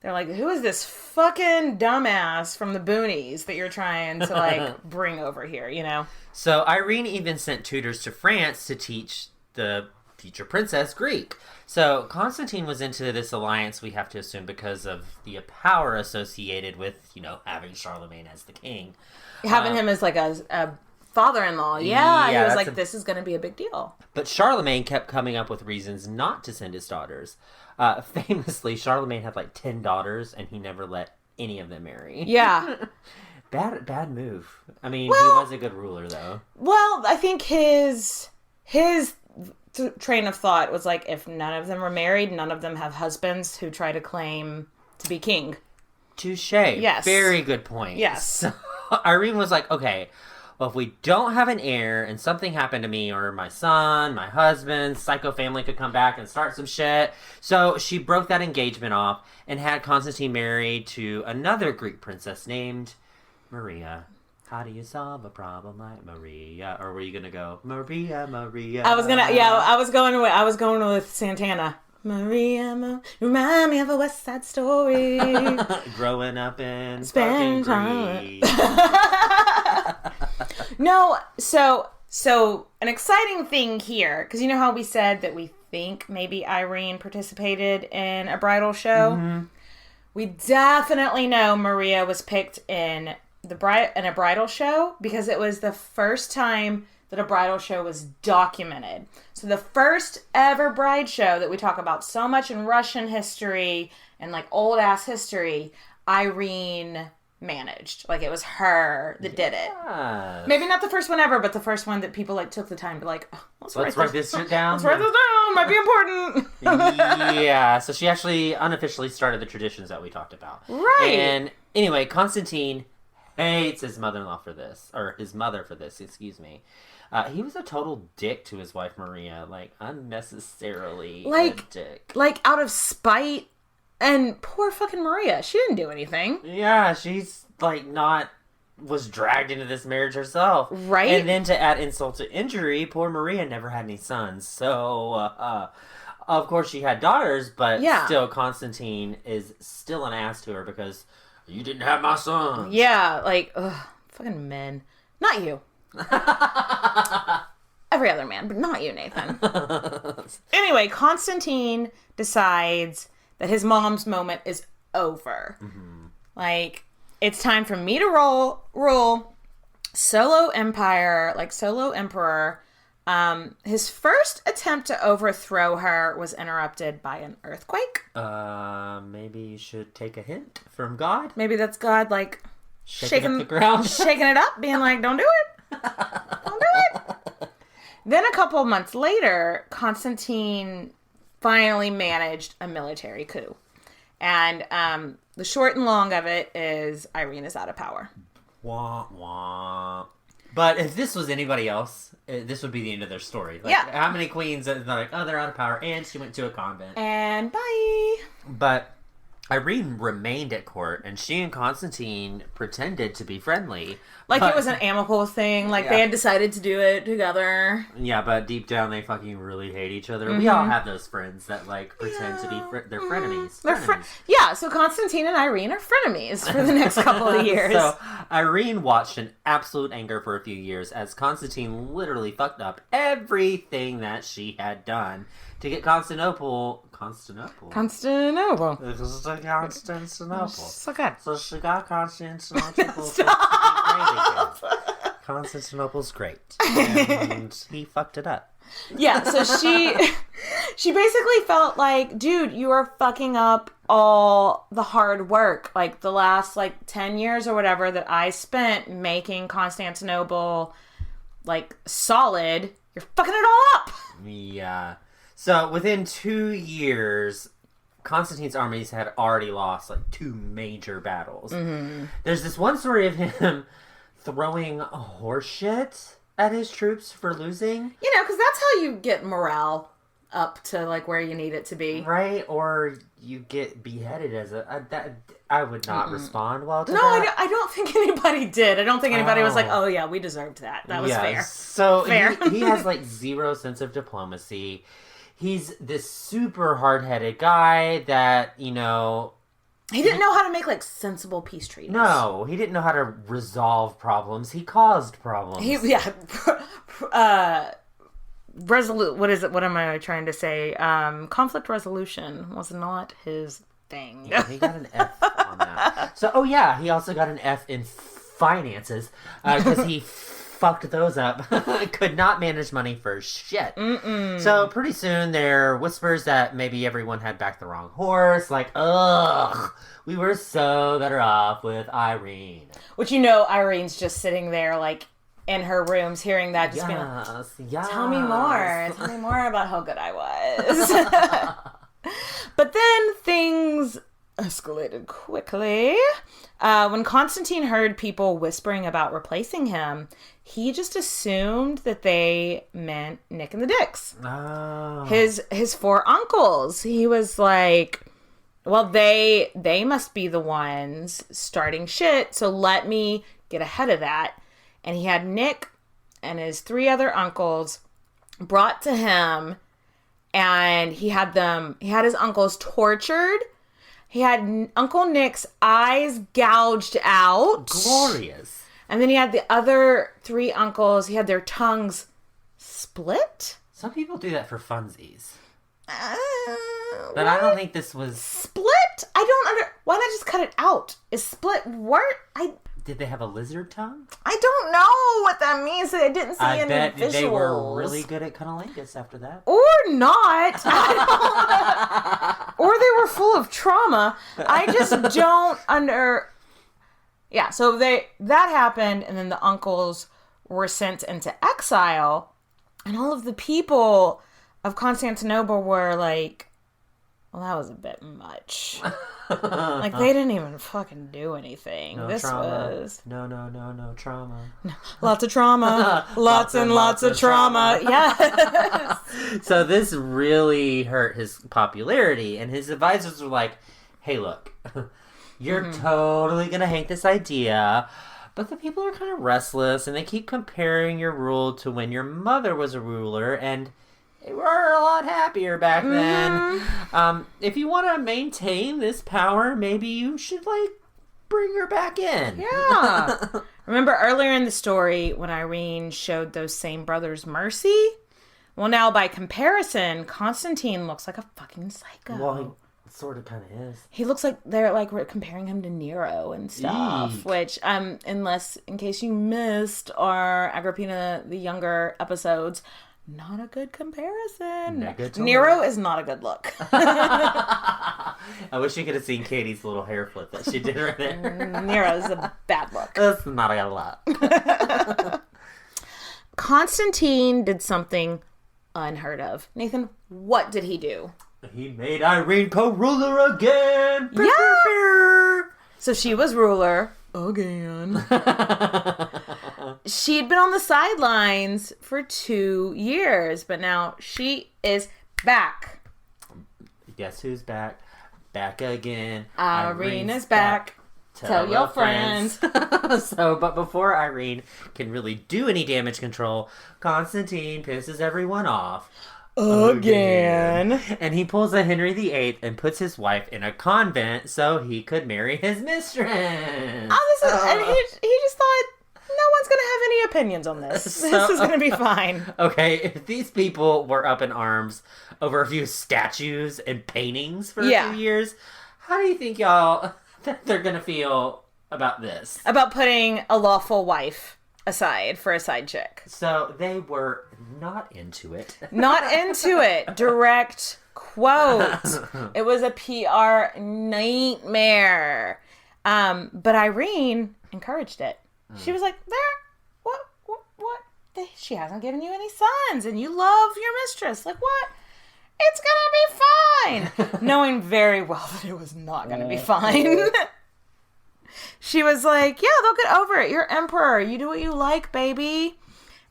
like, who is this fucking dumbass from the boonies that you're trying to like bring over here, you know? So Irene even sent tutors to France to teach the future princess Greek. So Constantine was into this alliance, we have to assume, because of the power associated with, you know, having Charlemagne as the king. Having him as like a father-in-law. Yeah, he was like, this is going to be a big deal. But Charlemagne kept coming up with reasons not to send his daughters. Famously, Charlemagne had like 10 daughters, and he never let any of them marry. Yeah. Bad move. I mean, he was a good ruler, though. Well, I think his train of thought was like, if none of them are married, none of them have husbands who try to claim to be king. Touche. Yes. Very good point. Yes. So Irene was like, okay, well, if we don't have an heir and something happened to me or my son, my husband, psycho family could come back and start some shit. So she broke that engagement off and had Constantine married to another Greek princess named Maria. How do you solve a problem like Maria? Or were you gonna go Maria? I was going with Santana. Maria, remind me of a West Side Story. Growing up in Spend fucking time. No, so an exciting thing here, because you know how we said that we think maybe Irene participated in a bridal show? Mm-hmm. We definitely know Maria was picked in a bridal show because it was the first time that a bridal show was documented. So the first ever bride show that we talk about so much in Russian history and like old ass history, Irene managed. Like it was her that did it. Maybe not the first one ever, but the first one that people like took the time to like, oh, let's write this shit down. Let's write this down. Might be important. Yeah. So she actually unofficially started the traditions that we talked about. Right. And anyway, Constantine hates his mother-in-law for this, or his mother for this, excuse me. He was a total dick to his wife Maria, like unnecessarily a dick. Like out of spite. And poor fucking Maria, she didn't do anything. Yeah, she's like was dragged into this marriage herself. Right. And then to add insult to injury, poor Maria never had any sons. So, of course she had daughters, but still Constantine is still an ass to her because you didn't have my son. Yeah, like, ugh, fucking men. Not you. Every other man, but not you, Nathan. Anyway, Constantine decides that his mom's moment is over. Mm-hmm. Like, it's time for me to rule solo empire, like solo emperor. His first attempt to overthrow her was interrupted by an earthquake. Maybe you should take a hint from God. Maybe that's God, like, shaking up the ground. Shaking it up, being like, don't do it. Don't do it. Then a couple of months later, Constantine finally managed a military coup. And the short and long of it is Irene is out of power. Wah, wah. But if this was anybody else, this would be the end of their story. Like, how many queens are like, oh, they're out of power, and she went to a convent. And bye. But Irene remained at court, and she and Constantine pretended to be friendly. Like it was an amicable thing. Like they had decided to do it together. Yeah, but deep down they fucking really hate each other. Mm-hmm. We all have those friends that like pretend to be they're frenemies. Yeah, so Constantine and Irene are frenemies for the next couple of years. So Irene watched in absolute anger for a few years as Constantine literally fucked up everything that she had done to get Constantinople. Constantinople. This is the Constantinople. So good. So she got Constantinople. Stop. Constantinople's great. And he fucked it up. Yeah, so she basically felt like, dude, you are fucking up all the hard work. Like the last 10 years or whatever that I spent making Constantinople like solid, you're fucking it all up. Yeah. So within 2 years, Constantine's armies had already lost 2 major battles. Mm-hmm. There's this one story of him throwing horse shit at his troops for losing. You know, because that's how you get morale up to where you need it to be. Right, or you get beheaded as I would not respond well to that. No, I don't think anybody did. I don't think anybody was like, oh yeah, we deserved that. That was fair. So fair. He has zero sense of diplomacy. He's this super hard-headed guy that, he didn't know how to make sensible peace treaties. No, he didn't know how to resolve problems. He caused problems. What is it? What am I trying to say? Conflict resolution was not his thing. Yeah, he got an F on that. So, he also got an F in finances because he fucked those up. Could not manage money for shit. Mm-mm. So pretty soon there are whispers that maybe everyone had backed the wrong horse. Ugh, we were so better off with Irene. Which Irene's just sitting there in her rooms hearing that, just being like, tell me more about how good I was. But then things escalated quickly. When Constantine heard people whispering about replacing him, he just assumed that they meant Nick and the Dicks. Oh. His 4 uncles. He was like, well, they must be the ones starting shit, so let me get ahead of that. And he had Nick and his 3 other uncles brought to him, and he had his uncles tortured. He had Uncle Nick's eyes gouged out. Glorious. And then he had the other 3 uncles. He had their tongues split. Some people do that for funsies. But I don't think this was... Split? Why not just cut it out? Is split what? Did they have a lizard tongue? I don't know what that means. I didn't see any bet visuals. they were really good at cunnilingus after that. Or not. Or they were full of trauma. I just don't Yeah, so that happened, and then the uncles were sent into exile, and all of the people of Constantinople were like, well, that was a bit much. Like, they didn't even fucking do anything. No this trauma. was... No trauma. Lots of trauma. Lots and lots of trauma. Yes. So this really hurt his popularity, and his advisors were like, hey, look, you're totally going to hate this idea, but the people are kind of restless, and they keep comparing your rule to when your mother was a ruler, and they were a lot happier back then. If you want to maintain this power, maybe you should, bring her back in. Yeah. Remember earlier in the story when Irene showed those same brothers mercy? Well, now by comparison, Constantine looks like a fucking psycho. Well, he sort of kind of is. He looks like they're comparing him to Nero and stuff. Eek. Which, in case you missed our Agrippina the Younger episodes, not a good comparison. Negatory. Nero is not a good look. I wish you could have seen Katie's little hair flip that she did right there. Nero's a bad look. That's not a lot. Constantine did something unheard of. Nathan, what did he do? He made Irene co-ruler again. Yeah. So she was ruler again. She'd been on the sidelines for 2 years, but now she is back. Guess who's back? Back again. Irene is back. Tell your friends. But before Irene can really do any damage control, Constantine pisses everyone off. Again. And he pulls a Henry VIII and puts his wife in a convent so he could marry his mistress. And he just thought, no one's going to have any opinions on this. This is going to be fine. Okay, if these people were up in arms over a few statues and paintings for a few years, how do you think y'all that they're going to feel about this? About putting a lawful wife aside for a side chick. So they were not into it. Not into it. Direct quote. It was a PR nightmare. But Irene encouraged it. She was like, what? She hasn't given you any sons, and you love your mistress. Like, what? It's gonna be fine. Knowing very well that it was not gonna be fine. She was like, yeah, they'll get over it. You're emperor. You do what you like, baby.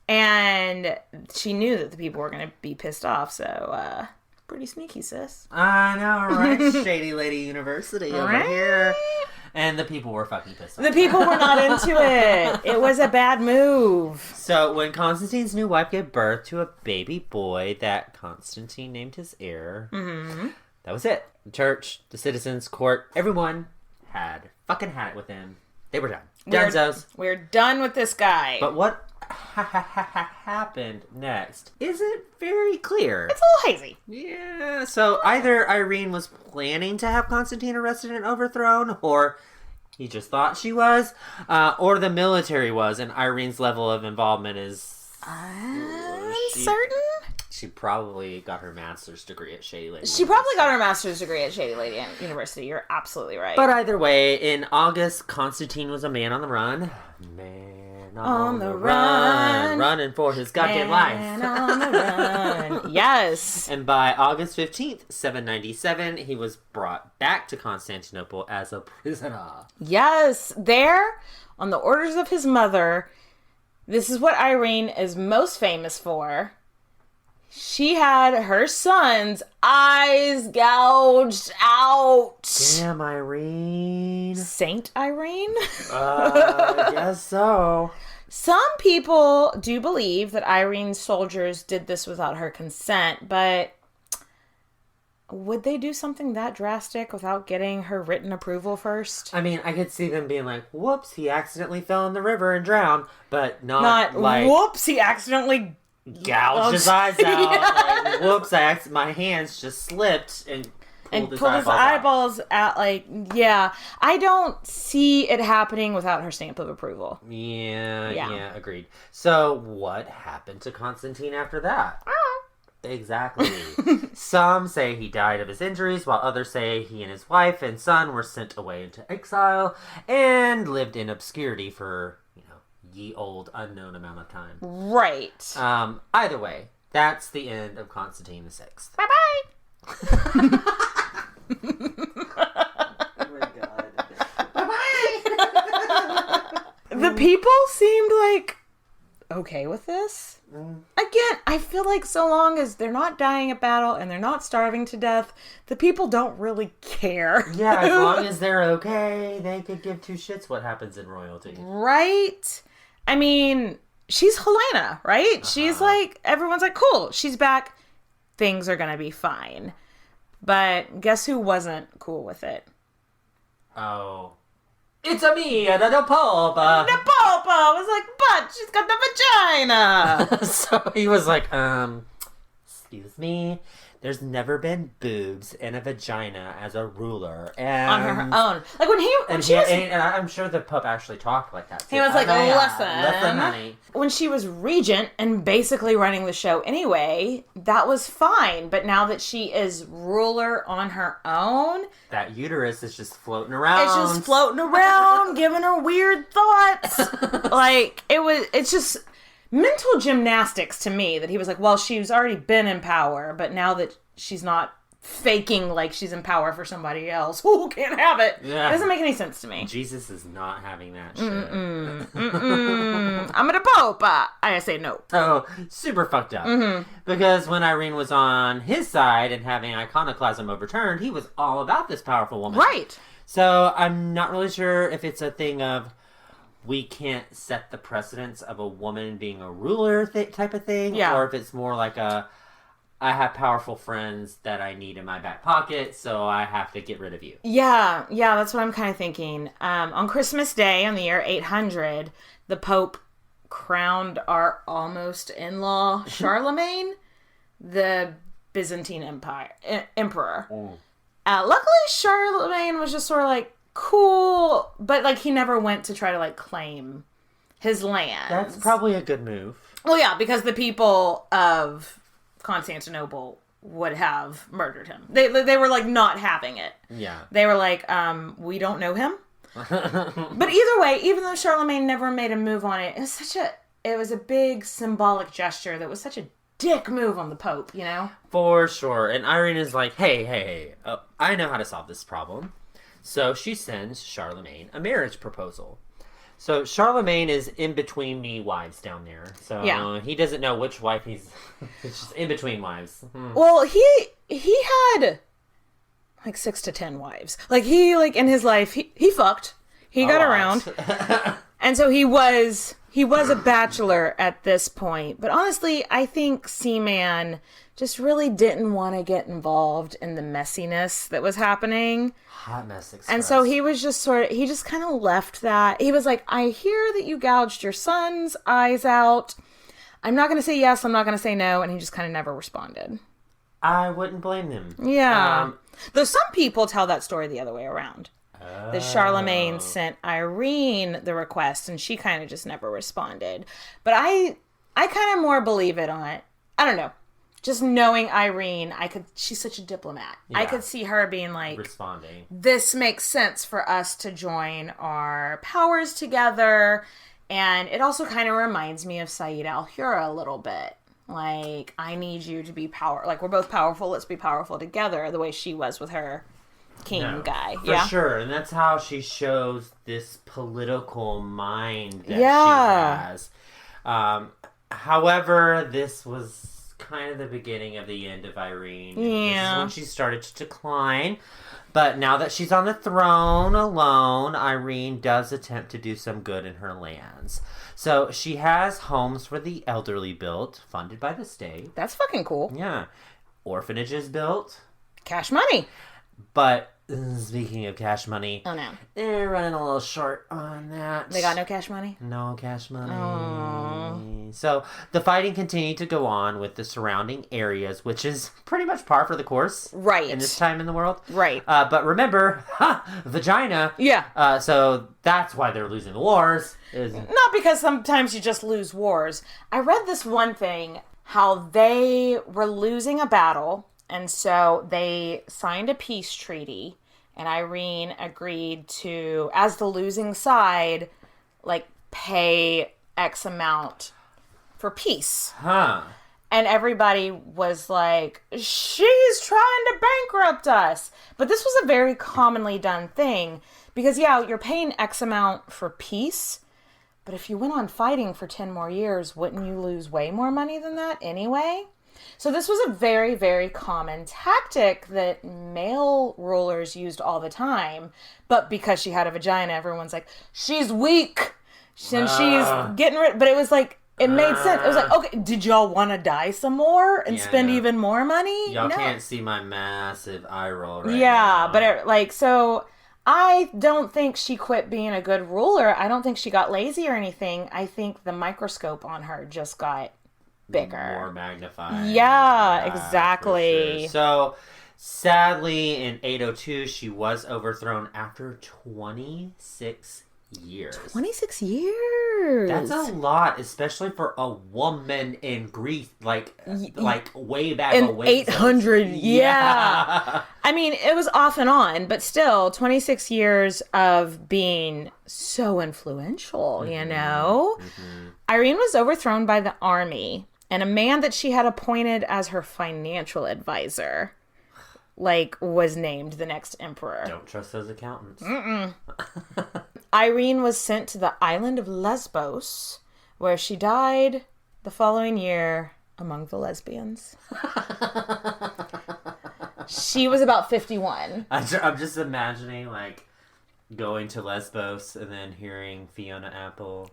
And she knew that the people were going to be pissed off. So, pretty sneaky, sis. I know, right? Shady Lady University over here. And the people were fucking pissed off. The people were not into it. It was a bad move. So, when Constantine's new wife gave birth to a baby boy that Constantine named his heir, that was it. The church, the citizens, court, everyone had it with him. They were done. Dunzos. We're done with this guy. But what happened next isn't very clear. It's a little hazy. Yeah, so either Irene was planning to have Constantine arrested and overthrown, or he just thought she was, or the military was, and Irene's level of involvement is... Uncertain? She probably got her master's degree at Shady Lady. She probably got her master's degree at Shady Lady University. You're absolutely right. But either way, in August, Constantine was a man on the run. Man on the run. Running for his goddamn life. Man on the run. Yes. And by August 15th, 797, he was brought back to Constantinople as a prisoner. Yes. There, on the orders of his mother, this is what Irene is most famous for. She had her son's eyes gouged out. Damn, Irene. Saint Irene? I guess so. Some people do believe that Irene's soldiers did this without her consent, but would they do something that drastic without getting her written approval first? I mean, I could see them being like, whoops, he accidentally fell in the river and drowned, but not like, whoops, he accidentally gouged his eyes out. Like, whoops, my hands just slipped and pulled his eyeballs out. Like, yeah. I don't see it happening without her stamp of approval. Yeah, agreed. So, what happened to Constantine after that? Exactly. Some say he died of his injuries, while others say he and his wife and son were sent away into exile and lived in obscurity for, ye old unknown amount of time. Right. Either way, that's the end of Constantine VI. Bye-bye! Oh my god. Bye-bye! The people seemed like okay with this. Again, I feel like so long as they're not dying at battle and they're not starving to death, the people don't really care. Yeah, as long as they're okay, they could give two shits what happens in royalty. Right? I mean, she's Helena, right? She's like, everyone's like, cool, she's back. Things are gonna be fine. But guess who wasn't cool with it? Oh. It's a me, the Pope. The Pope was like, but she's got the vagina. So he was like, excuse me, there's never been boobs and a vagina as a ruler. And on her own. Like and I'm sure the Pope actually talked like that too. He was like, listen, honey. When she was regent and basically running the show anyway, that was fine. But now that she is ruler on her own, that uterus is just floating around. It's just floating around, giving her weird thoughts. It's just mental gymnastics to me that he was like, well, she's already been in power, but now that she's not faking like she's in power for somebody else, who can't have it? Yeah. It doesn't make any sense to me. Jesus is not having that shit. I'm gonna Pope. I say no. Oh, super fucked up. Because when Irene was on his side and having iconoclasm overturned, he was all about this powerful woman. Right. So I'm not really sure if it's a thing of we can't set the precedence of a woman being a ruler type of thing, or if it's more like I have powerful friends that I need in my back pocket, so I have to get rid of you. Yeah, that's what I'm kind of thinking. On Christmas Day, in the year 800, the Pope crowned our almost in-law, Charlemagne, the Byzantine emperor. Luckily, Charlemagne was just sort of like, cool, but like he never went to try to like claim his land. That's probably a good move. Well, yeah, because the people of Constantinople would have murdered him. They were like not having it. Yeah. They were like, we don't know him. But either way, even though Charlemagne never made a move on it, it was a big symbolic gesture that was such a dick move on the Pope, you know? For sure. And Irene is like, hey, I know how to solve this problem. So she sends Charlemagne a marriage proposal. So Charlemagne is in between me wives down there. So he doesn't know which wife he's just in between wives. Well, he had like 6 to 10 wives. Like he like in his life he fucked. He got around. And so he was a bachelor at this point. But honestly, I think Seaman just really didn't want to get involved in the messiness that was happening. Hot mess express. And so he was just he just kind of left that. He was like, I hear that you gouged your son's eyes out. I'm not going to say yes, I'm not going to say no. And he just kind of never responded. I wouldn't blame him. Yeah. Though some people tell that story the other way around. That Charlemagne sent Irene the request and she kind of just never responded. But I kind of more believe it on, I don't know. Just knowing Irene, she's such a diplomat. Yeah. I could see her being like, responding. This makes sense for us to join our powers together. And it also kind of reminds me of Saeed al-Hura a little bit. Like, I need you to be like, we're both powerful, let's be powerful together, the way she was with her king guy. For sure. And that's how she shows this political mind that she has. However, this was kind of the beginning of the end of Irene. This is when she started to decline. But now that she's on the throne alone, Irene does attempt to do some good in her lands. So she has homes for the elderly built, funded by the state. That's fucking cool. Yeah. Orphanages built. Cash money. But speaking of cash money, Oh, no. they're running a little short on that. They got no cash money? No cash money. Aww. So the fighting continued to go on with the surrounding areas, which is pretty much par for the course. Right. In this time in the world. Right. But remember, vagina. Yeah. So that's why they're losing the wars. Not because sometimes you just lose wars. I read this one thing, how they were losing a battle, and so they signed a peace treaty, and Irene agreed to, as the losing side, like, pay X amount for peace. Huh. And everybody was like, she's trying to bankrupt us. But this was a very commonly done thing, because, yeah, you're paying X amount for peace, but if you went on fighting for 10 more years, wouldn't you lose way more money than that anyway? So this was a very, very common tactic that male rulers used all the time. But because she had a vagina, everyone's like, she's weak. And she's getting rid. But it was like, it made sense. It was like, okay, did y'all want to die some more and spend even more money? Y'all can't see my massive eye roll right now. Yeah, but so I don't think she quit being a good ruler. I don't think she got lazy or anything. I think the microscope on her just got bigger. More magnified. Yeah, exactly. Sure. So, sadly, in 802, she was overthrown after 26 years. 26 years. That's a lot, especially for a woman in Greece, like way back in away. 800. Yeah. I mean, it was off and on, but still 26 years of being so influential, you know? Mm-hmm. Irene was overthrown by the army, and a man that she had appointed as her financial advisor, was named the next emperor. Don't trust those accountants. Irene was sent to the island of Lesbos, where she died the following year among the lesbians. She was about 51. I'm just imagining, going to Lesbos and then hearing Fiona Apple.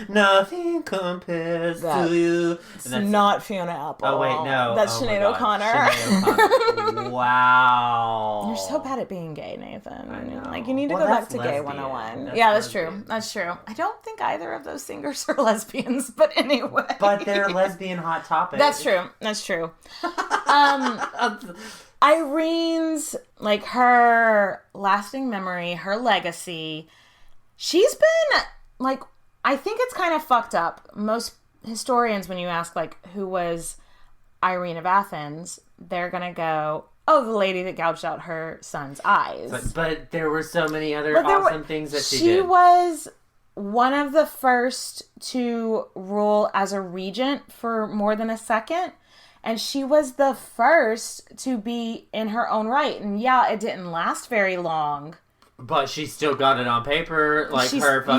Nothing compares to you. It's not Fiona Apple. Oh, wait, no. That's Sinead O'Connor. Sinead O'Connor. Wow. You're so bad at being gay, Nathan. I know. You need to go back to Gay 101. That's true. That's true. I don't think either of those singers are lesbians, but anyway. But they're lesbian Hot Topic. That's true. That's true. Irene's, her lasting memory, her legacy, she's been, I think it's kind of fucked up. Most historians, when you ask, who was Irene of Athens, they're going to go, oh, the lady that gouged out her son's eyes. But there were so many other awesome things that she did. She was one of the first to rule as a regent for more than a second. And she was the first to be in her own right. And yeah, it didn't last very long. But she still got it on paper. Her LinkedIn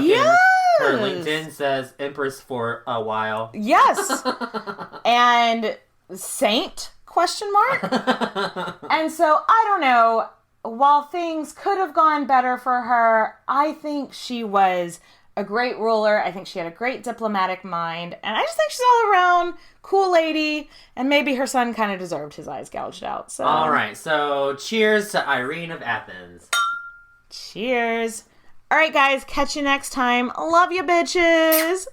says empress for a while. Yes. And saint, ? And so, I don't know. While things could have gone better for her, I think she was a great ruler. I think she had a great diplomatic mind. And I just think she's all around cool lady. And maybe her son kind of deserved his eyes gouged out. So. All right. So cheers to Irene of Athens. Cheers. All right, guys. Catch you next time. Love you, bitches.